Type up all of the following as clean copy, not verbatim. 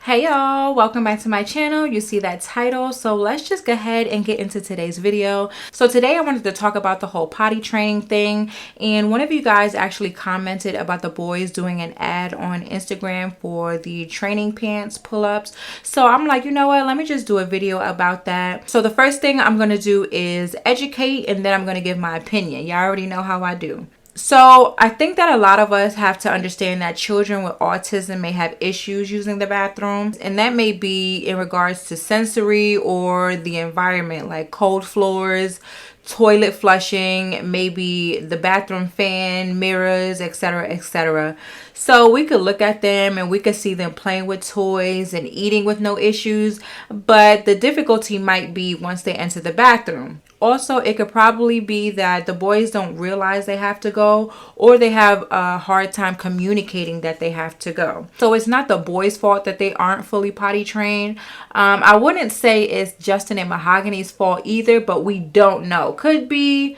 Hey y'all, welcome back to my channel. You see that title, so let's just go ahead and get into today's video. So today I wanted to talk about the whole potty training thing, and one of you guys actually commented about the boys doing an ad on Instagram for the training pants pull-ups. So I'm like, you know what, let me just do a video about that. So the first thing I'm going to do is educate, and then I'm going to give my opinion. Y'all already know how I do. So I think that a lot of us have to understand that children with autism may have issues using the bathrooms, and that may be in regards to sensory or the environment, like cold floors, toilet flushing, maybe the bathroom fan, mirrors, etc., etc. So we could look at them and we could see them playing with toys and eating with no issues, but the difficulty might be once they enter the bathroom. Also, it could probably be that the boys don't realize they have to go, or they have a hard time communicating that they have to go. So it's not the boys' fault that they aren't fully potty trained. I wouldn't say it's Justin and Mahogany's fault either, but we don't know. Could be,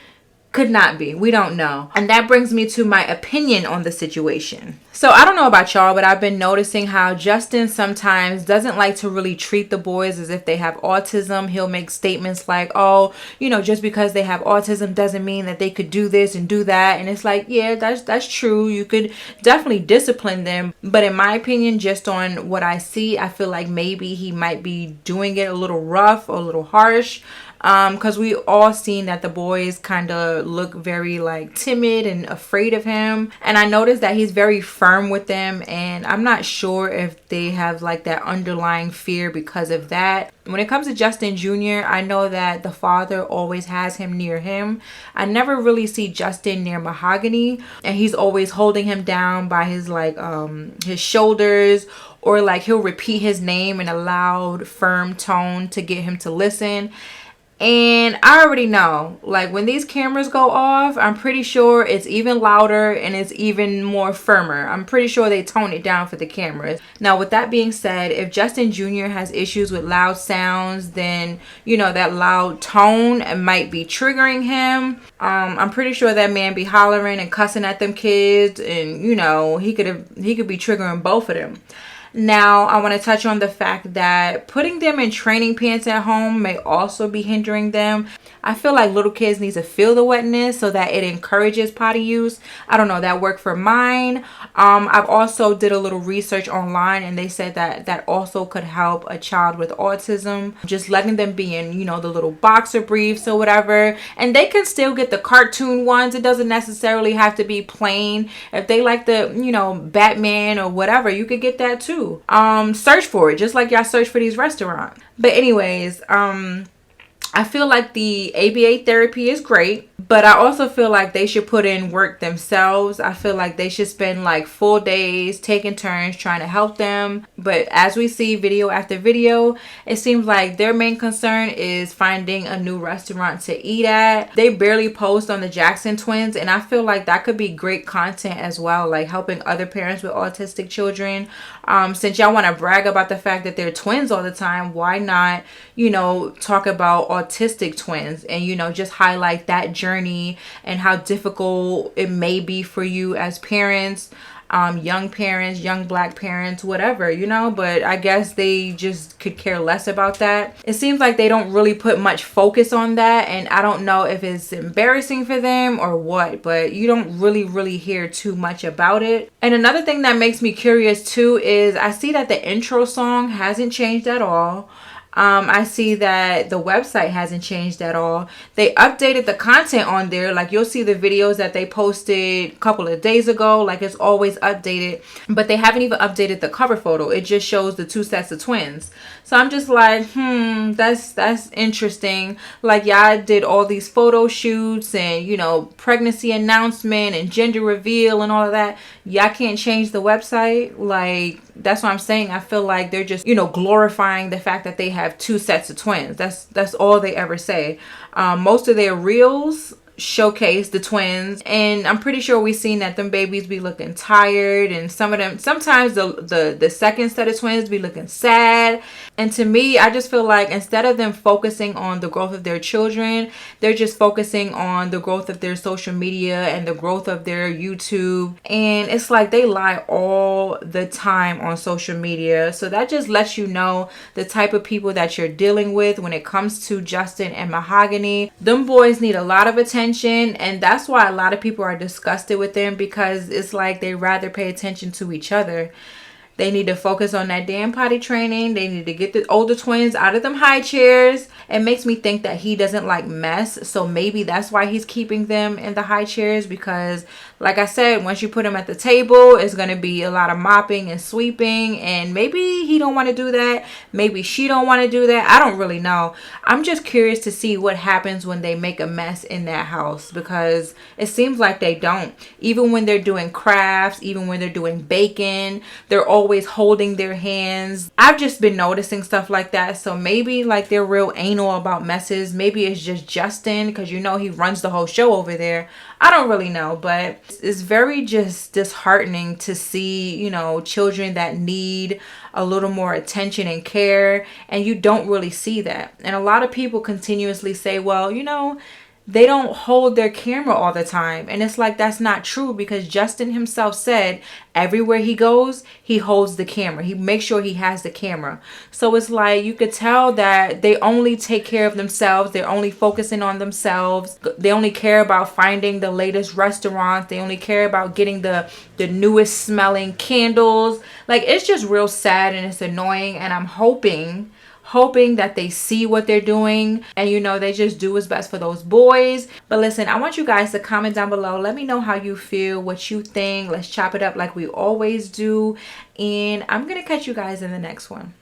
could not be. We don't know. And that brings me to my opinion on the situation. So I don't know about y'all, but I've been noticing how Justin sometimes doesn't like to really treat the boys as if they have autism. He'll make statements like, oh, you know, just because they have autism doesn't mean that they could do this and do that. And it's like, yeah, that's true. You could definitely discipline them. But in my opinion, just on what I see, I feel like maybe he might be doing it a little rough or a little harsh. Because we all seen that the boys kind of look very like timid and afraid of him, and I noticed that he's very firm with them, and I'm not sure if they have like that underlying fear because of that. When it comes to Justin Jr., I know that the father always has him near him. I never really see Justin near Mahogany, and he's always holding him down by his like his shoulders, or like he'll repeat his name in a loud, firm tone to get him to listen. And I already know, like, when these cameras go off, I'm pretty sure it's even louder and it's even more firmer. I'm pretty sure they tone it down for the cameras. Now, with that being said, if Justin Jr. has issues with loud sounds, then, you know, that loud tone might be triggering him. I'm pretty sure that man be hollering and cussing at them kids, and, you know, he could be triggering both of them. Now, I want to touch on the fact that putting them in training pants at home may also be hindering them. I feel like little kids need to feel the wetness so that it encourages potty use. I don't know, that worked for mine. I've also did a little research online, and they said that that also could help a child with autism. Just letting them be in, you know, the little boxer briefs or whatever. And they can still get the cartoon ones. It doesn't necessarily have to be plain. If they like the, you know, Batman or whatever, you could get that too. Search for it, just like y'all search for these restaurants. But anyways, I feel like the ABA therapy is great, but I also feel like they should put in work themselves. I feel like they should spend like full days taking turns trying to help them. But as we see video after video, it seems like their main concern is finding a new restaurant to eat at. They barely post on the Jackson twins, and I feel like that could be great content as well, like helping other parents with autistic children. Since y'all want to brag about the fact that they're twins all the time, why not, you know, talk about autistic twins and, you know, just highlight that journey and how difficult it may be for you as parents, young black parents, whatever, you know. But I guess they just could care less about that. It seems like they don't really put much focus on that, and I don't know if it's embarrassing for them or what, but you don't really hear too much about it. And another thing that makes me curious too is I see that the intro song hasn't changed at all. I see that the website hasn't changed at all. They updated the content on there. Like, you'll see the videos that they posted a couple of days ago. Like, it's always updated. But they haven't even updated the cover photo. It just shows the two sets of twins. So I'm just like, that's interesting. Like, y'all did all these photo shoots and, you know, pregnancy announcement and gender reveal and all of that. Y'all can't change the website. Like, that's what I'm saying. I feel like they're just, you know, glorifying the fact that they have two sets of twins. That's all they ever say. Most of their reels showcase the twins, and I'm pretty sure we seen that them babies be looking tired, and some of them, sometimes the second set of twins be looking sad. And to me, I just feel like instead of them focusing on the growth of their children, they're just focusing on the growth of their social media and the growth of their YouTube. And it's like they lie all the time on social media. So that just lets you know the type of people that you're dealing with when it comes to Justin and Mahogany. Them boys need a lot of attention, and that's why a lot of people are disgusted with them, because it's like they rather pay attention to each other. They need to focus on that damn potty training. They need to get the older twins out of them high chairs. It makes me think that he doesn't like mess. So maybe that's why he's keeping them in the high chairs, because like I said, once you put them at the table, it's going to be a lot of mopping and sweeping. And maybe he don't want to do that. Maybe she don't want to do that. I don't really know. I'm just curious to see what happens when they make a mess in that house, because it seems like they don't. Even when they're doing crafts, even when they're doing baking, they're always holding their hands. I've just been noticing stuff like that. So maybe like they're real anal about messes. Maybe it's just Justin, because you know he runs the whole show over there. I don't really know, but it's very just disheartening to see, you know, children that need a little more attention and care, and you don't really see that. And a lot of people continuously say, well, you know, they don't hold their camera all the time. And it's like, that's not true, because Justin himself said everywhere he goes, he holds the camera. He makes sure he has the camera. So it's like, you could tell that they only take care of themselves. They're only focusing on themselves. They only care about finding the latest restaurant. They only care about getting the newest smelling candles. Like, it's just real sad and it's annoying. And I'm hoping that they see what they're doing, and you know, they just do what's best for those boys. But listen, I want you guys to comment down below. Let me know how you feel, what you think. Let's chop it up like we always do, and I'm gonna catch you guys in the next one.